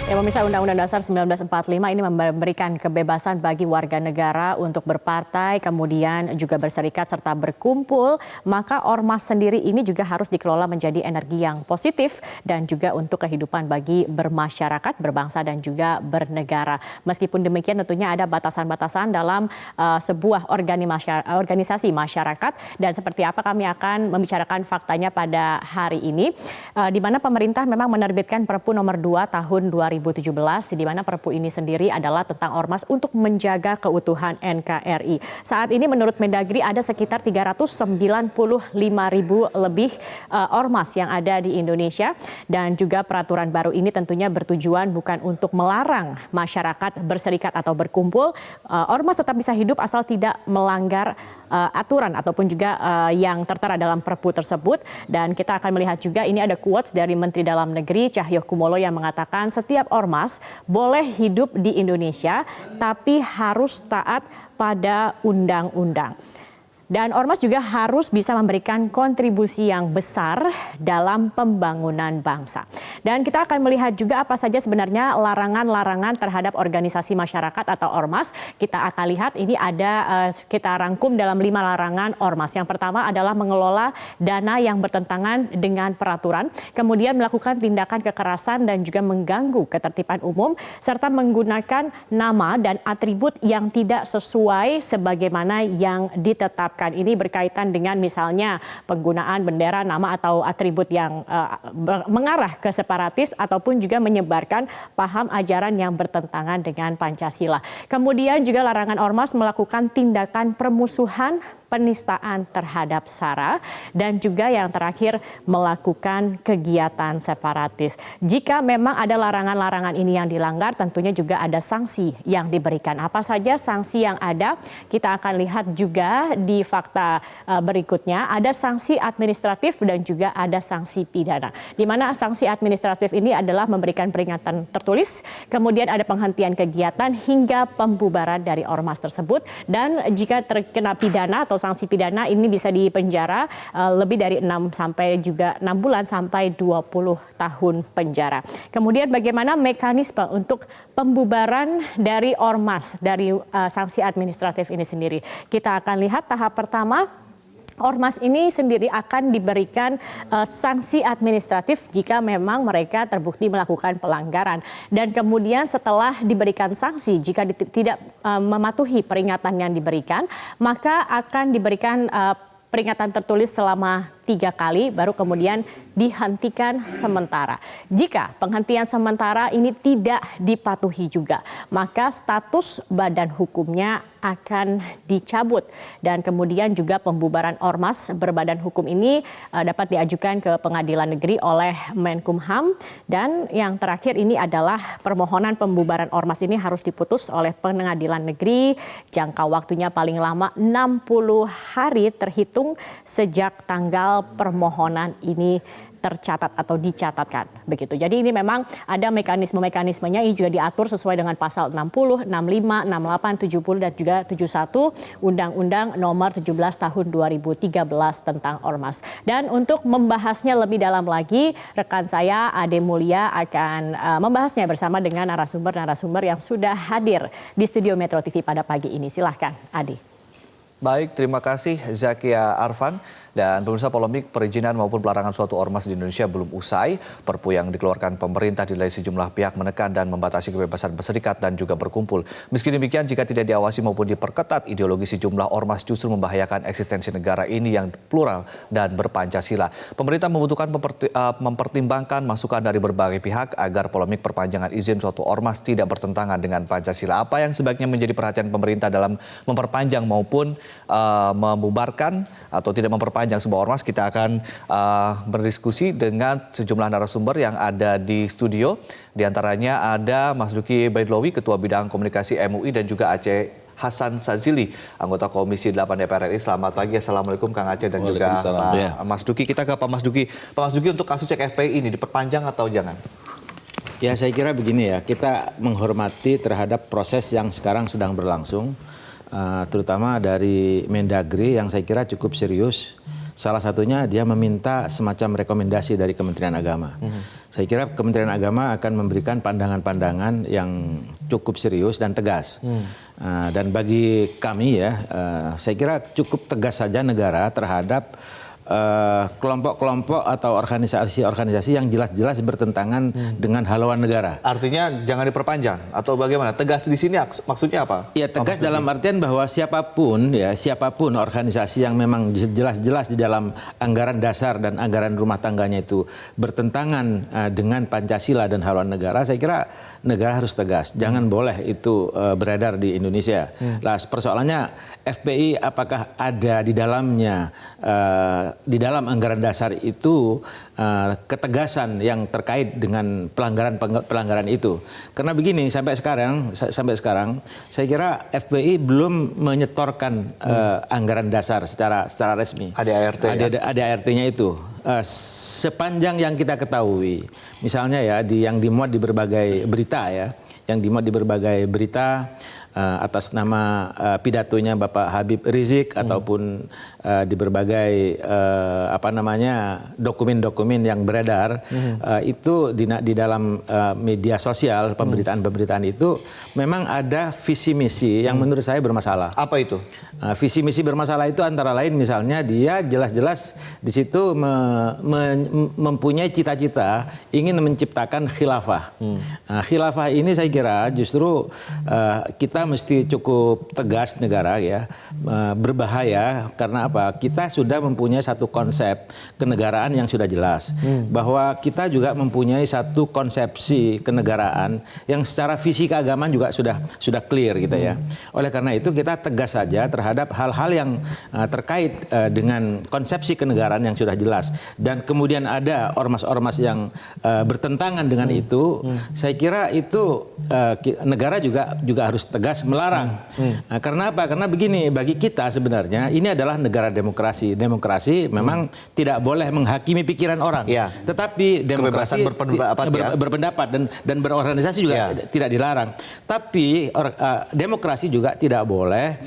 Ya, pemirsa, Undang-Undang Dasar 1945 ini memberikan kebebasan bagi warga negara untuk berpartai, kemudian juga berserikat serta berkumpul. Maka ormas sendiri ini juga harus dikelola menjadi energi yang positif dan juga untuk kehidupan bagi bermasyarakat, berbangsa dan juga bernegara. Meskipun demikian tentunya ada batasan-batasan dalam sebuah organisasi masyarakat, dan seperti apa kami akan membicarakan faktanya pada hari ini, di mana pemerintah memang menerbitkan Perpu nomor 2 tahun 2017, di mana Perpu ini sendiri adalah tentang ormas untuk menjaga keutuhan NKRI. Saat ini menurut Mendagri ada sekitar 395.000 lebih ormas yang ada di Indonesia, dan juga peraturan baru ini tentunya bertujuan bukan untuk melarang masyarakat berserikat atau berkumpul. Ormas tetap bisa hidup asal tidak melanggar aturan ataupun juga yang tertera dalam Perpu tersebut. Dan kita akan melihat juga ini ada quotes dari Menteri Dalam Negeri Cahyokumolo yang mengatakan setiap ormas boleh hidup di Indonesia tapi harus taat pada undang-undang. Dan ormas juga harus bisa memberikan kontribusi yang besar dalam pembangunan bangsa. Dan kita akan melihat juga apa saja sebenarnya larangan-larangan terhadap organisasi masyarakat atau ormas. Kita akan lihat ini ada kita rangkum dalam 5 larangan ormas. Yang pertama adalah mengelola dana yang bertentangan dengan peraturan, kemudian melakukan tindakan kekerasan dan juga mengganggu ketertiban umum, serta menggunakan nama dan atribut yang tidak sesuai sebagaimana yang ditetapkan. Ini berkaitan dengan misalnya penggunaan bendera, nama atau atribut yang mengarah ke separatis ataupun juga menyebarkan paham ajaran yang bertentangan dengan Pancasila. Kemudian juga larangan ormas melakukan tindakan permusuhan, penistaan terhadap SARA, dan juga yang terakhir melakukan kegiatan separatis. Jika memang ada larangan-larangan ini yang dilanggar, tentunya juga ada sanksi yang diberikan. Apa saja sanksi yang ada? Kita akan lihat juga di fakta berikutnya. Ada sanksi administratif dan juga ada sanksi pidana. Di mana sanksi administratif ini adalah memberikan peringatan tertulis, kemudian ada penghentian kegiatan hingga pembubaran dari ormas tersebut, dan jika terkena pidana atau sanksi pidana ini bisa dipenjara lebih dari 6 bulan sampai 20 tahun penjara. Kemudian bagaimana mekanisme untuk pembubaran dari ormas dari sanksi administratif ini sendiri? Kita akan lihat tahap pertama. Ormas ini sendiri akan diberikan sanksi administratif jika memang mereka terbukti melakukan pelanggaran. Dan kemudian setelah diberikan sanksi, jika tidak mematuhi peringatan yang diberikan, maka akan diberikan peringatan tertulis selama 3 kali, baru kemudian dihentikan sementara. Jika penghentian sementara ini tidak dipatuhi juga, maka status badan hukumnya akan dicabut. Dan kemudian juga pembubaran ormas berbadan hukum ini dapat diajukan ke Pengadilan Negeri oleh Menkumham. Dan yang terakhir ini adalah permohonan pembubaran ormas ini harus diputus oleh Pengadilan Negeri. Jangka waktunya paling lama 60 hari terhitung sejak tanggal permohonan ini tercatat atau dicatatkan. Begitu. Jadi ini memang ada mekanisme-mekanismenya, ini juga diatur sesuai dengan pasal 60, 65, 68, 70 dan juga 71 Undang-Undang Nomor 17 Tahun 2013 tentang ormas. Dan untuk membahasnya lebih dalam lagi, rekan saya Ade Mulia akan membahasnya bersama dengan narasumber-narasumber yang sudah hadir di studio Metro TV pada pagi ini. Silahkan, Ade. Baik, terima kasih Zakia Arfan. Dan pemirsa, polemik perizinan maupun pelarangan suatu ormas di Indonesia belum usai. Perpu yang dikeluarkan pemerintah dinilai sejumlah pihak menekan dan membatasi kebebasan berserikat dan juga berkumpul. Meski demikian, jika tidak diawasi maupun diperketat, ideologi sejumlah ormas justru membahayakan eksistensi negara ini yang plural dan berpancasila. Pemerintah membutuhkan mempertimbangkan masukan dari berbagai pihak agar polemik perpanjangan izin suatu ormas tidak bertentangan dengan Pancasila. Apa yang sebaiknya menjadi perhatian pemerintah dalam memperpanjang maupun membubarkan atau tidak memperpanjang sebuah ormas? Kita akan berdiskusi dengan sejumlah narasumber yang ada di studio. Di antaranya ada Mas Duki Baidlawi, Ketua Bidang Komunikasi MUI, dan juga Aceh Hasan Sazili, anggota Komisi 8 DPR RI. Selamat pagi, Assalamualaikum Kang Aceh dan juga Mas Duki. Kita ke Pak Mas Duki. Pak Mas Duki, untuk kasus CFPI ini diperpanjang atau jangan? Ya, saya kira begini ya, kita menghormati terhadap proses yang sekarang sedang berlangsung. Terutama dari Mendagri yang saya kira cukup serius. Salah satunya dia meminta semacam rekomendasi dari Kementerian Agama. saya kira Kementerian Agama akan memberikan pandangan-pandangan yang cukup serius dan tegas. Dan bagi kami ya, saya kira cukup tegas saja negara terhadap kelompok-kelompok atau organisasi-organisasi yang jelas-jelas bertentangan dengan haluan negara. Artinya jangan diperpanjang atau bagaimana? Tegas di sini maksudnya apa? Ya, tegas dalam artian bahwa siapapun organisasi yang memang jelas-jelas di dalam anggaran dasar dan anggaran rumah tangganya itu bertentangan dengan Pancasila dan haluan negara, saya kira negara harus tegas. Jangan boleh itu beredar di Indonesia. Lah, persoalannya FPI apakah ada di dalamnya di dalam anggaran dasar itu ketegasan yang terkait dengan pelanggaran itu. Karena begini, sampai sekarang saya kira FPI belum menyetorkan anggaran dasar secara resmi. ADART-nya itu. Sepanjang yang kita ketahui, misalnya ya yang dimuat di berbagai berita atas nama pidatonya Bapak Habib Rizik ataupun di berbagai dokumen-dokumen yang beredar itu di dalam media sosial, pemberitaan itu memang ada visi misi yang menurut saya bermasalah. Apa itu? Visi misi bermasalah itu antara lain misalnya dia jelas-jelas di situ mempunyai cita-cita ingin menciptakan khilafah. Khilafah ini saya kira justru kita mesti cukup tegas negara ya, berbahaya karena apa? Kita sudah mempunyai satu konsep kenegaraan yang sudah jelas, bahwa kita juga mempunyai satu konsepsi kenegaraan yang secara visi keagamaan juga sudah clear gitu ya. Oleh karena itu kita tegas saja terhadap hal-hal yang terkait dengan konsepsi kenegaraan yang sudah jelas, dan kemudian ada ormas-ormas yang bertentangan dengan itu, saya kira itu negara juga harus tegas melarang. Karena apa? Karena begini, bagi kita sebenarnya ini adalah negara demokrasi. Demokrasi memang tidak boleh menghakimi pikiran orang. Ya. Tetapi demokrasi berpendapat dan berorganisasi juga tidak dilarang. Tapi demokrasi juga tidak boleh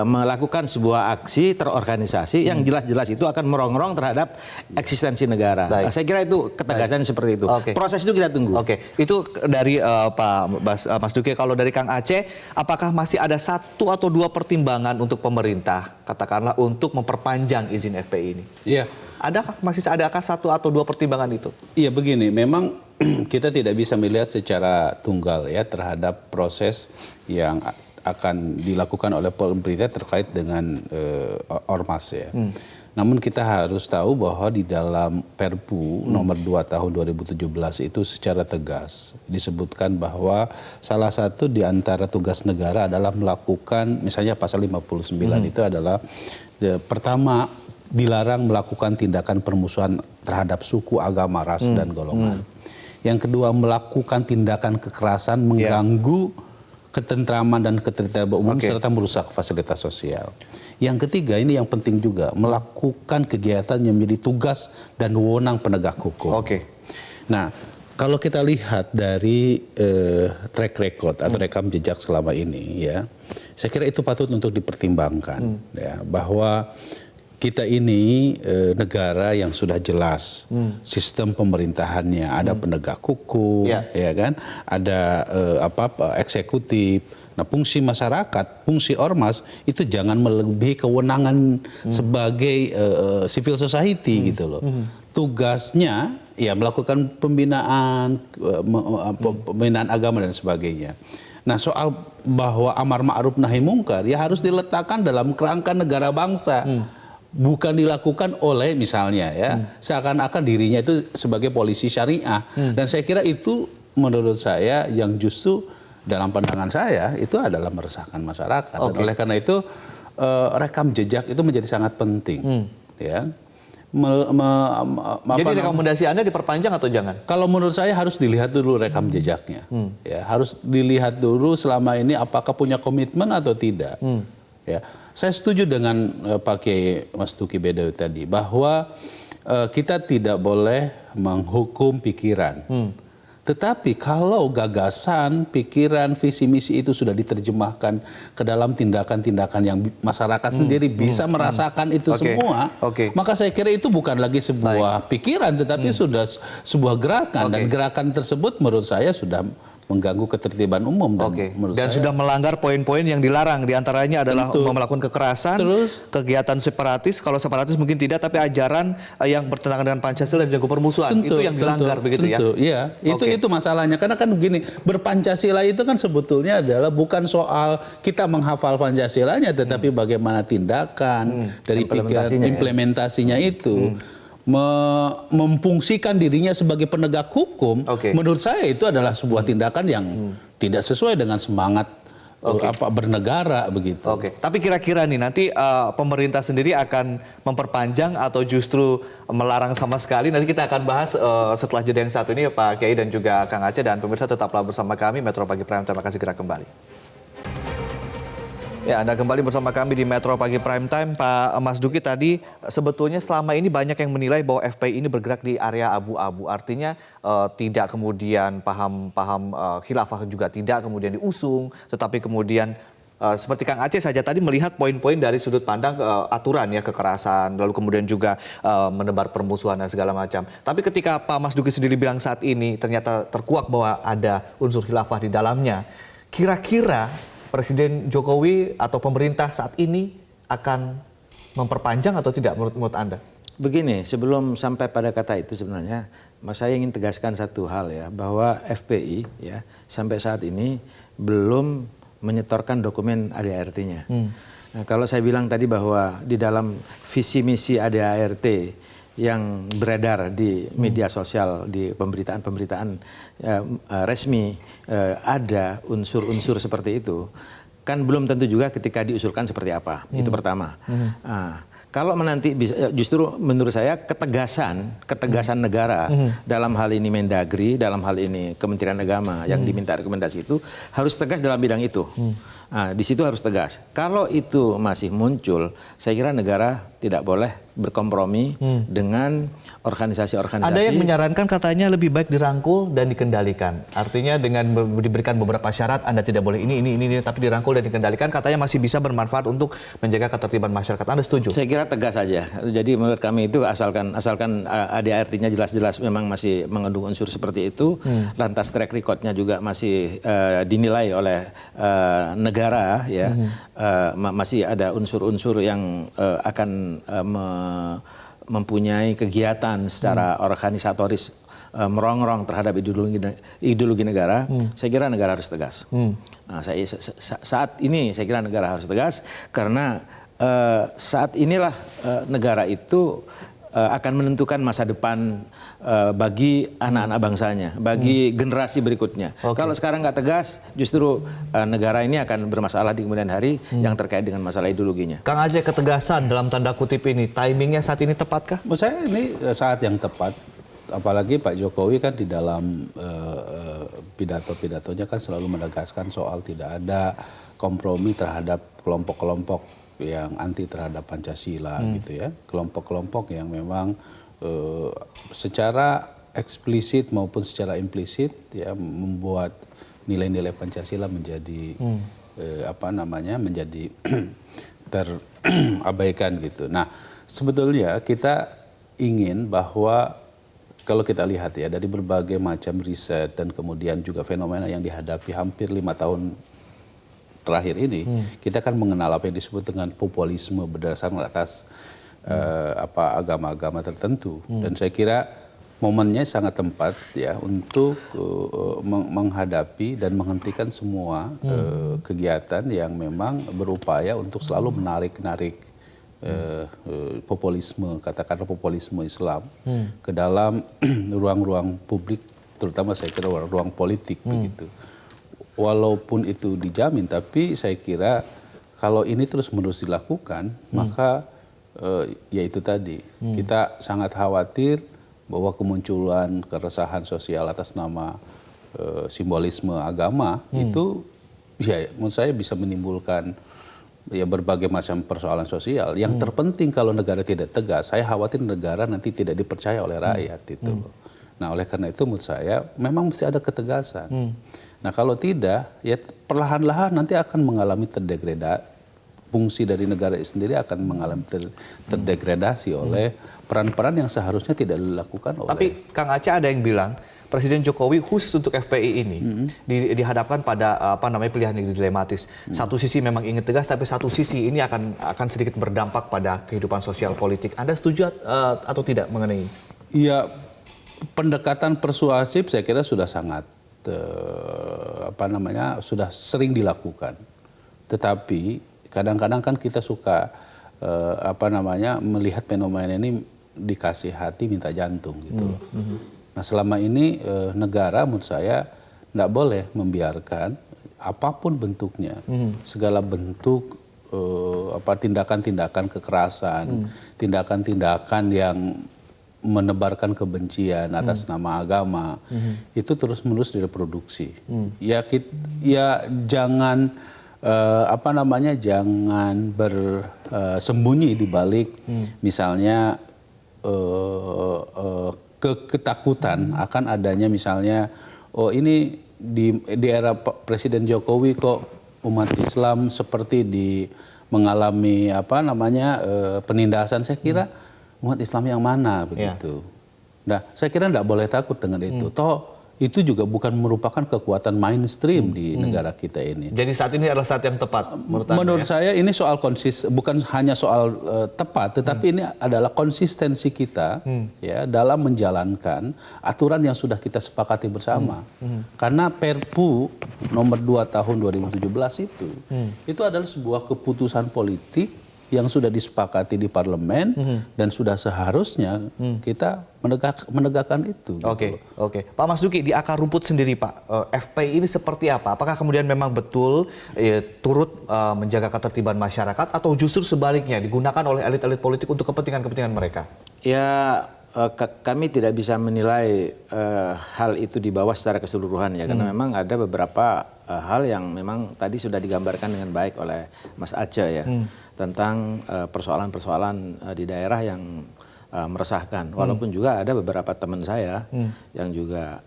melakukan sebuah aksi terorganisasi yang jelas-jelas itu akan merongrong terhadap eksistensi negara. Saya kira itu ketegasan seperti itu. Proses itu kita tunggu. Itu dari Mas Duki. Kalau dari Kang Aceh, apakah masih ada 1 atau 2 pertimbangan untuk pemerintah, katakanlah untuk memperpanjang izin FPI ini? Iya. Adakah 1 atau 2 pertimbangan itu? Iya, begini, memang kita tidak bisa melihat secara tunggal ya terhadap proses yang akan dilakukan oleh pemerintah terkait dengan ormas ya. Namun kita harus tahu bahwa di dalam Perpu nomor 2 tahun 2017 itu secara tegas disebutkan bahwa salah satu di antara tugas negara adalah melakukan, misalnya pasal 59 itu adalah pertama, dilarang melakukan tindakan permusuhan terhadap suku, agama, ras, dan golongan. Yang kedua, melakukan tindakan kekerasan mengganggu ketentraman dan ketertiban umum serta merusak fasilitas sosial. Yang ketiga, ini yang penting juga, melakukan kegiatan yang menjadi tugas dan wewenang penegak hukum. Nah, kalau kita lihat dari track record atau rekam jejak selama ini ya, saya kira itu patut untuk dipertimbangkan ya, bahwa kita ini negara yang sudah jelas sistem pemerintahannya, ada penegak hukum, ya kan, ada eksekutif. Nah, fungsi masyarakat, fungsi ormas itu jangan melebihi kewenangan sebagai civil society gitu loh. Tugasnya ya melakukan pembinaan agama dan sebagainya. Nah, soal bahwa amar ma'ruf nahi mungkar ya harus diletakkan dalam kerangka negara bangsa. Bukan dilakukan oleh misalnya ya seakan-akan dirinya itu sebagai polisi syariah. Dan saya kira itu menurut saya yang justru dalam pandangan saya itu adalah meresahkan masyarakat. Dan oleh karena itu rekam jejak itu menjadi sangat penting. Ya. Jadi rekomendasi Anda diperpanjang atau jangan? Kalau menurut saya harus dilihat dulu rekam jejaknya. Ya, harus dilihat dulu selama ini apakah punya komitmen atau tidak. Ya. Saya setuju dengan Pak Kiai Mas Duki Bedawi tadi bahwa kita tidak boleh menghukum pikiran. Tetapi kalau gagasan, pikiran, visi misi itu sudah diterjemahkan ke dalam tindakan-tindakan yang masyarakat sendiri bisa merasakan itu semua, maka saya kira itu bukan lagi sebuah pikiran, tetapi sudah sebuah gerakan. Dan gerakan tersebut menurut saya sudah mengganggu ketertiban umum dan sudah melanggar poin-poin yang dilarang, diantaranya adalah melakukan kekerasan, kegiatan separatis. Kalau separatis mungkin tidak, tapi ajaran yang bertentangan dengan Pancasila dan juga permusuhan itu yang dilanggar, begitu ya? Iya, itu masalahnya. Karena kan begini, berpancasila itu kan sebetulnya adalah bukan soal kita menghafal Pancasilanya, tetapi bagaimana tindakan dari pikiran implementasinya itu. Memfungsikan dirinya sebagai penegak hukum, menurut saya itu adalah sebuah tindakan yang tidak sesuai dengan semangat bernegara begitu. Tapi kira-kira nih nanti pemerintah sendiri akan memperpanjang atau justru melarang sama sekali? Nanti kita akan bahas setelah jeda yang satu ini, Pak Kiai dan juga Kang Aceh, dan pemirsa tetaplah bersama kami Metro Pagi Prime. Terima kasih, segera kembali. Ya, Anda kembali bersama kami di Metro Pagi Prime Time. Pak Mas Duki, tadi sebetulnya selama ini banyak yang menilai bahwa FPI ini bergerak di area abu-abu. Artinya tidak kemudian paham khilafah juga tidak kemudian diusung. Tetapi kemudian seperti Kang Aceh saja tadi melihat poin-poin dari sudut pandang aturan ya, kekerasan, lalu kemudian juga menebar permusuhan dan segala macam. Tapi ketika Pak Mas Duki sendiri bilang saat ini ternyata terkuak bahwa ada unsur khilafah di dalamnya, kira-kira Presiden Jokowi atau pemerintah saat ini akan memperpanjang atau tidak menurut Anda? Begini, sebelum sampai pada kata itu sebenarnya, saya ingin tegaskan satu hal ya, bahwa FPI ya sampai saat ini belum menyetorkan dokumen ADART-nya. Nah, kalau saya bilang tadi bahwa di dalam visi misi ADART yang beredar di media sosial, di pemberitaan-pemberitaan resmi, ada unsur-unsur seperti itu, kan belum tentu juga ketika diusulkan seperti apa. Itu pertama. Kalau nanti bisa, justru menurut saya ketegasan negara dalam hal ini Mendagri, dalam hal ini Kementerian Agama yang diminta rekomendasi itu harus tegas dalam bidang itu. Nah, di situ harus tegas. Kalau itu masih muncul, saya kira negara tidak boleh berkompromi dengan organisasi-organisasi. Ada yang menyarankan katanya lebih baik dirangkul dan dikendalikan. Artinya dengan diberikan beberapa syarat, Anda tidak boleh ini, tapi dirangkul dan dikendalikan, katanya masih bisa bermanfaat untuk menjaga ketertiban masyarakat. Anda setuju? Saya kira tegas saja. Jadi menurut kami itu asalkan ADART-nya jelas-jelas memang masih mengandung unsur seperti itu, lantas track record-nya juga masih dinilai oleh negara, ya, masih ada unsur-unsur yang akan mempunyai kegiatan secara organisatoris merongrong terhadap ideologi negara, saya kira negara harus tegas. Nah, saat ini saya kira negara harus tegas karena saat inilah negara itu akan menentukan masa depan bagi anak-anak bangsanya, bagi generasi berikutnya. Kalau sekarang nggak tegas, justru negara ini akan bermasalah di kemudian hari yang terkait dengan masalah ideologinya. Kang Aceh, ketegasan dalam tanda kutip ini, timingnya saat ini tepatkah? Menurut saya ini saat yang tepat. Apalagi Pak Jokowi kan di dalam pidato-pidatonya kan selalu menegaskan soal tidak ada kompromi terhadap kelompok-kelompok yang anti terhadap Pancasila gitu ya, kelompok-kelompok yang memang secara eksplisit maupun secara implisit ya membuat nilai-nilai Pancasila menjadi menjadi terabaikan gitu. Nah, sebetulnya kita ingin bahwa kalau kita lihat ya dari berbagai macam riset dan kemudian juga fenomena yang dihadapi hampir 5 tahun terakhir ini, kita kan mengenal apa yang disebut dengan populisme berdasarkan atas agama-agama tertentu. Dan saya kira momennya sangat tepat ya untuk menghadapi dan menghentikan semua kegiatan yang memang berupaya untuk selalu menarik-narik populisme, katakanlah populisme Islam ke dalam ruang-ruang publik, terutama saya kira ruang politik begitu. Walaupun itu dijamin, tapi saya kira kalau ini terus-menerus dilakukan, maka ya itu tadi, kita sangat khawatir bahwa kemunculan keresahan sosial atas nama simbolisme agama itu, ya menurut saya bisa menimbulkan ya berbagai macam persoalan sosial. Yang terpenting kalau negara tidak tegas, saya khawatir negara nanti tidak dipercaya oleh rakyat itu. Nah, oleh karena itu menurut saya memang mesti ada ketegasan. Nah, kalau tidak, ya perlahan-lahan nanti akan mengalami fungsi dari negara sendiri akan mengalami terdegradasi oleh peran-peran yang seharusnya tidak dilakukan oleh. Tapi Kang Aceh ada yang bilang Presiden Jokowi khusus untuk FPI ini dihadapkan pada pilihan yang dilematis. Satu sisi memang ingin tegas, tapi satu sisi ini akan sedikit berdampak pada kehidupan sosial politik. Anda setuju atau tidak mengenai ini? Ya, pendekatan persuasif saya kira sudah sangat sudah sering dilakukan. Tetapi kadang-kadang kan kita suka melihat fenomena ini dikasih hati minta jantung gitu. Nah, selama ini negara menurut saya tidak boleh membiarkan apapun bentuknya, segala bentuk tindakan-tindakan kekerasan, tindakan-tindakan yang menebarkan kebencian atas nama agama, itu terus-menerus direproduksi. Ya jangan jangan bersembunyi di balik misalnya ketakutan akan adanya misalnya ini di era Presiden Jokowi kok umat Islam seperti mengalami penindasan. Saya kira umat Islam yang mana begitu. Nah, saya kira tidak boleh takut dengan itu. Toh itu juga bukan merupakan kekuatan mainstream di negara kita ini. Jadi saat ini adalah saat yang tepat menurut saya ini soal bukan hanya soal tepat, tetapi ini adalah konsistensi kita ya dalam menjalankan aturan yang sudah kita sepakati bersama. Karena Perpu nomor 2 tahun 2017 itu adalah sebuah keputusan politik yang sudah disepakati di parlemen dan sudah seharusnya kita menegakkan itu. Oke. Pak Mas Duki, di akar rumput sendiri Pak, FPI ini seperti apa? Apakah kemudian memang betul turut menjaga ketertiban masyarakat atau justru sebaliknya digunakan oleh elit-elit politik untuk kepentingan-kepentingan mereka? Ya, kami tidak bisa menilai hal itu di bawah secara keseluruhan ya, karena memang ada beberapa hal yang memang tadi sudah digambarkan dengan baik oleh Mas Aceh ya, tentang persoalan-persoalan di daerah yang meresahkan. Walaupun juga ada beberapa teman saya yang juga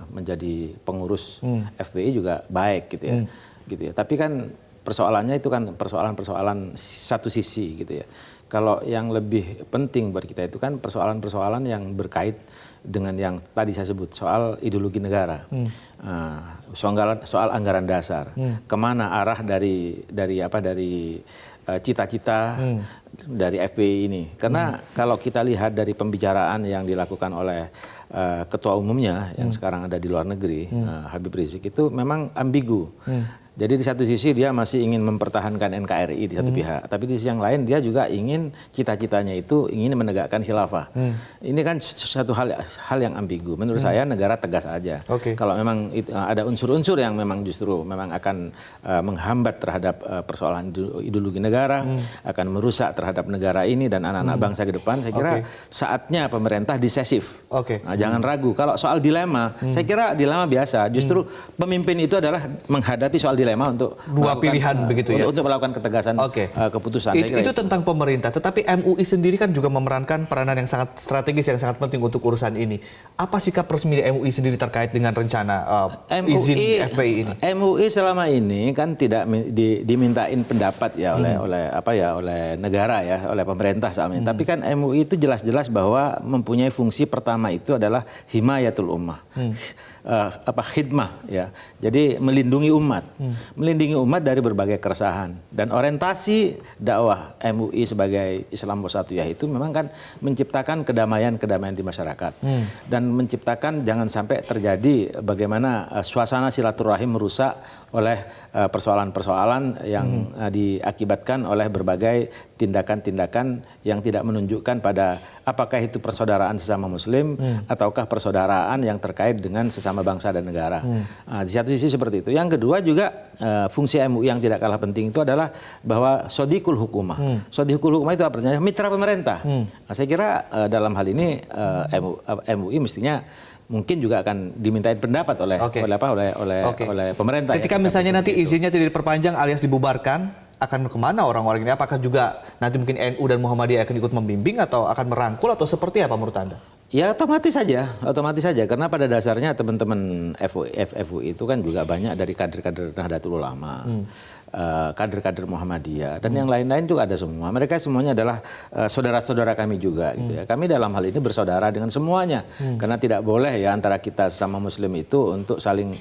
menjadi pengurus FPI juga baik gitu ya. Tapi kan persoalannya itu kan persoalan-persoalan satu sisi gitu ya. Kalau yang lebih penting buat kita itu kan persoalan-persoalan yang berkait dengan yang tadi saya sebut soal ideologi negara, soal anggaran dasar, kemana arah dari cita-cita dari FPI ini. Karena kalau kita lihat dari pembicaraan yang dilakukan oleh ketua umumnya yang sekarang ada di luar negeri, Habib Rizik, itu memang ambigu. Jadi di satu sisi dia masih ingin mempertahankan NKRI di satu pihak, tapi di sisi yang lain dia juga ingin cita-citanya itu ingin menegakkan khilafah. Ini kan satu hal yang ambigu. Menurut saya negara tegas aja. Kalau memang ada unsur-unsur yang memang justru memang akan menghambat terhadap persoalan ideologi negara, akan merusak terhadap negara ini dan anak-anak bangsa ke depan, saya kira saatnya pemerintah disesif. Nah, jangan ragu. Kalau soal dilema, saya kira dilema biasa. Justru pemimpin itu adalah menghadapi soal dilema untuk dua pilihan begitu ya, untuk melakukan ketegasan keputusan. Itu tentang pemerintah, tetapi MUI sendiri kan juga memerankan peranan yang sangat strategis, yang sangat penting untuk urusan ini. Apa sikap resmi MUI sendiri terkait dengan rencana izin FPI ini? MUI selama ini kan tidak dimintain pendapat ya oleh negara ya, oleh pemerintah selama ini. Tapi kan MUI itu jelas-jelas bahwa mempunyai fungsi pertama itu adalah himayatul ummah. Khidmah ya. Jadi melindungi umat. Melindungi umat dari berbagai keresahan. Dan orientasi dakwah MUI sebagai Islam Wasatiyah itu memang kan menciptakan kedamaian-kedamaian di masyarakat. Dan menciptakan jangan sampai terjadi bagaimana suasana silaturahim merusak oleh persoalan-persoalan yang diakibatkan oleh berbagai tindakan-tindakan yang tidak menunjukkan pada apakah itu persaudaraan sesama muslim ataukah persaudaraan yang terkait dengan sesama bangsa dan negara. Di satu sisi seperti itu. Yang kedua juga fungsi MUI yang tidak kalah penting itu adalah bahwa sodikul hukumah. Sodikul hukumah itu artinya mitra pemerintah. Nah, saya kira dalam hal ini MUI mestinya mungkin juga akan dimintain pendapat oleh pemerintah. Ketika misalnya nanti izinnya tidak diperpanjang alias dibubarkan, akan kemana orang-orang ini? Apakah juga nanti mungkin NU dan Muhammadiyah akan ikut membimbing atau akan merangkul atau seperti apa menurut Anda? Ya otomatis saja karena pada dasarnya teman-teman FUI itu kan juga banyak dari kader-kader Nahdlatul Ulama, kader-kader Muhammadiyah dan yang lain-lain juga ada semua. Mereka semuanya adalah saudara-saudara kami juga gitu ya. Kami dalam hal ini bersaudara dengan semuanya karena tidak boleh ya antara kita sama Muslim itu untuk saling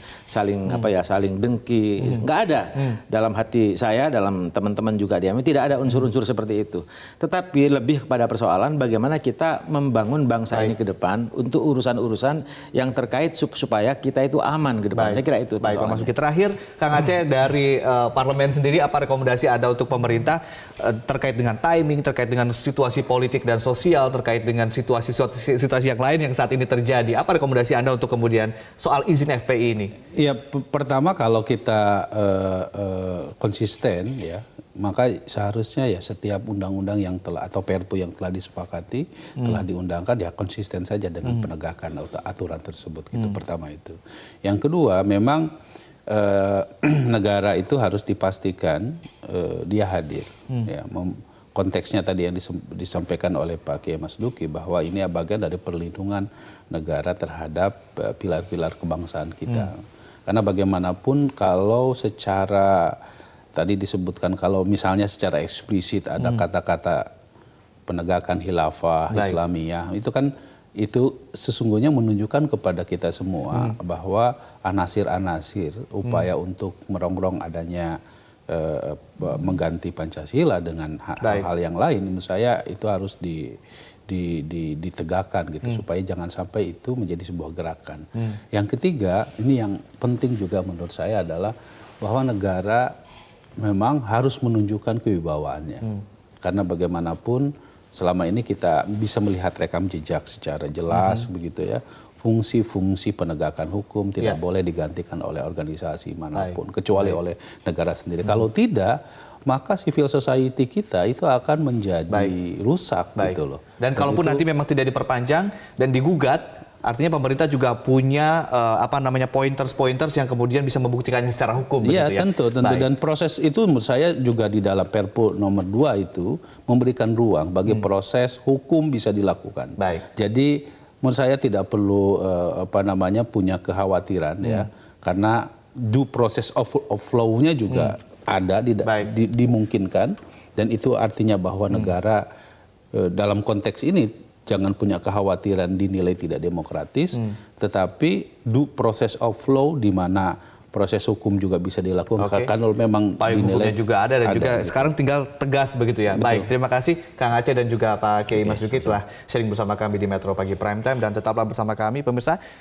dengki. Nggak ada dalam hati saya, dalam teman-teman juga di kami tidak ada unsur-unsur seperti itu. Tetapi lebih kepada persoalan bagaimana kita membangun bangsa ini ke depan untuk urusan-urusan yang terkait supaya kita itu aman ke depan. Saya kira itu. Baik, Pak Masuki. Terakhir, Kang Aceh dari parlemen sendiri apa rekomendasi Anda untuk pemerintah terkait dengan timing, terkait dengan situasi politik dan sosial, terkait dengan situasi yang lain yang saat ini terjadi. Apa rekomendasi Anda untuk kemudian soal izin FPI ini? Ya, pertama kalau kita konsisten ya, maka seharusnya ya setiap undang-undang yang telah atau Perpu yang telah disepakati telah diundangkan ya konsisten saja dengan penegakan aturan tersebut gitu. Pertama itu. Yang kedua memang negara itu harus dipastikan dia hadir. Ya, konteksnya tadi yang disampaikan oleh Pak Kiai Mas Duki bahwa ini bagian dari perlindungan negara terhadap pilar-pilar kebangsaan kita. Karena bagaimanapun kalau secara tadi disebutkan kalau misalnya secara eksplisit ada kata-kata penegakan khilafah Islamiyah, itu kan itu sesungguhnya menunjukkan kepada kita semua bahwa anasir-anasir upaya untuk merongrong adanya mengganti Pancasila dengan hal-hal yang lain, menurut saya itu harus ditegakkan gitu supaya jangan sampai itu menjadi sebuah gerakan. Yang ketiga, ini yang penting juga menurut saya adalah bahwa negara memang harus menunjukkan kewibawaannya. Karena bagaimanapun selama ini kita bisa melihat rekam jejak secara jelas begitu ya. Fungsi-fungsi penegakan hukum tidak boleh digantikan oleh organisasi manapun kecuali oleh negara sendiri. Kalau tidak, maka civil society kita itu akan menjadi rusak gitu loh. Dan kalaupun nanti memang tidak diperpanjang dan digugat, artinya pemerintah juga punya pointers yang kemudian bisa membuktikannya secara hukum. Iya, ya? tentu. Dan proses itu menurut saya juga di dalam Perpu nomor 2 itu memberikan ruang bagi proses hukum bisa dilakukan. Jadi menurut saya tidak perlu punya kekhawatiran ya, karena due process of law-nya juga ada dimungkinkan, dan itu artinya bahwa negara dalam konteks ini jangan punya kekhawatiran dinilai tidak demokratis, tetapi due process of law di mana proses hukum juga bisa dilakukan kalau memang dinilai juga ada dan juga sekarang tinggal tegas begitu ya. Betul. Baik, terima kasih Kang Aceh dan juga Pak Kiai Mas Duki telah sharing bersama kami di Metro Pagi Prime Time, dan tetaplah bersama kami pemirsa.